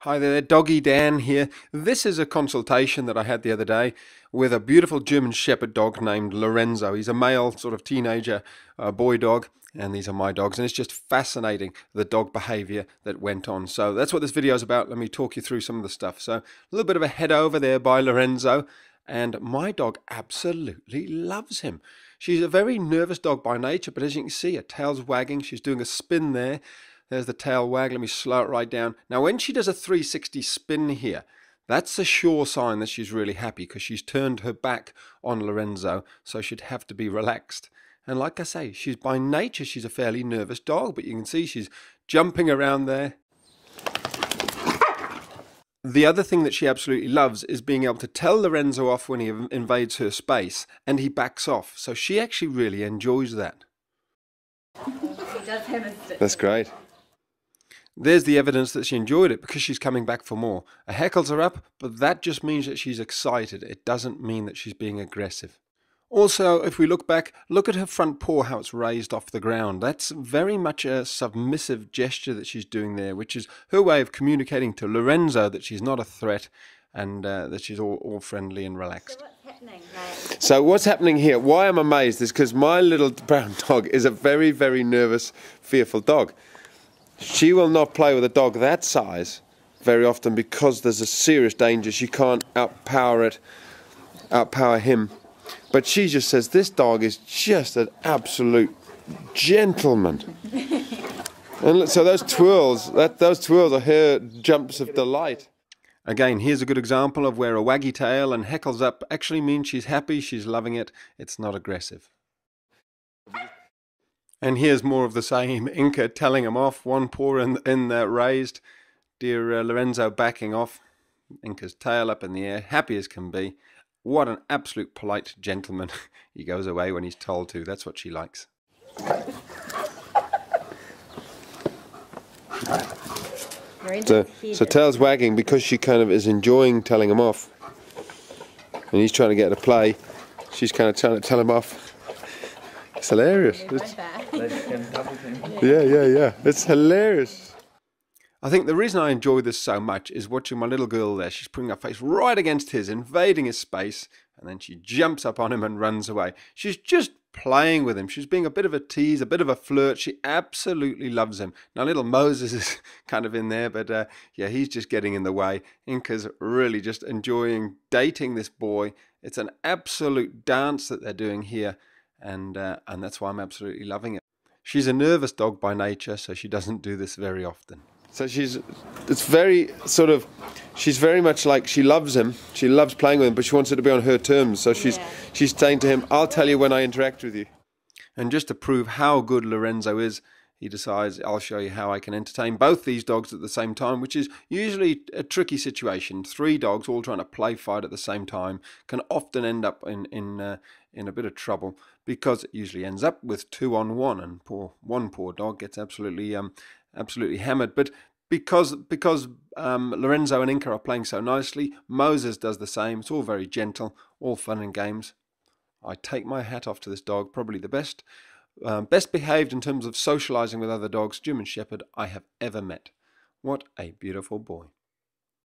Hi there, Doggy Dan here. This is a consultation that I had the other day with a beautiful German Shepherd dog named Lorenzo. He's a male sort of teenager boy dog, and these are my dogs, and it's just fascinating the dog behavior that went on. So that's what this video is about. Let me talk you through some of the stuff. So a little bit of a head over there by Lorenzo, and my dog absolutely loves him. She's a very nervous dog by nature, but as you can see, her tail's wagging. She's doing a spin there. There's the tail wag. Let me slow it right down. Now, when she does a 360 spin here, that's a sure sign that she's really happy because she's turned her back on Lorenzo, so she'd have to be relaxed. And like I say, she's by nature, she's a fairly nervous dog, but you can see she's jumping around there. The other thing that she absolutely loves is being able to tell Lorenzo off when he invades her space, and he backs off. So she actually really enjoys that. She does hamster. That's great. There's the evidence that she enjoyed it because she's coming back for more. Her heckles are up, but that just means that she's excited. It doesn't mean that she's being aggressive. Also, if we look back, look at her front paw, how it's raised off the ground. That's very much a submissive gesture that she's doing there, which is her way of communicating to Lorenzo that she's not a threat and that she's all friendly and relaxed. So what's happening? So what's happening here, why I'm amazed is because my little brown dog is a very, very nervous, fearful dog. She will not play with a dog that size very often because there's a serious danger. She can't outpower him. But she just says this dog is just an absolute gentleman. And so those twirls are her jumps of delight. Again, here's a good example of where a waggy tail and heckles up actually means she's happy, she's loving it, it's not aggressive. And here's more of the same, Inca telling him off, one paw in raised, dear Lorenzo backing off, Inca's tail up in the air, happy as can be. What an absolute polite gentleman. He goes away when he's told to, that's what she likes. So tail's wagging because she kind of is enjoying telling him off. And he's trying to get her to play. She's kind of trying to tell him off. It's hilarious. Yeah. It's hilarious. I think the reason I enjoy this so much is watching my little girl there. She's putting her face right against his, invading his space, and then she jumps up on him and runs away. She's just playing with him. She's being a bit of a tease, a bit of a flirt. She absolutely loves him. Now little Moses is kind of in there, but yeah, he's just getting in the way. Inca's really just enjoying dating this boy. It's an absolute dance that they're doing here, and that's why I'm absolutely loving it. She's a nervous dog by nature, so she doesn't do this very often. So she's very much like she loves him. She loves playing with him, but she wants it to be on her terms. So she's saying to him, I'll tell you when I interact with you. And just to prove how good Lorenzo is, he decides, I'll show you how I can entertain both these dogs at the same time, which is usually a tricky situation. 3 dogs all trying to play fight at the same time can often end up in a bit of trouble because it usually ends up with 2 on 1, and one poor dog gets absolutely hammered. But because Lorenzo and Inca are playing so nicely, Moses does the same. It's all very gentle, all fun and games. I take my hat off to this dog, probably the best behaved in terms of socializing with other dogs, German Shepherd, I have ever met. What a beautiful boy.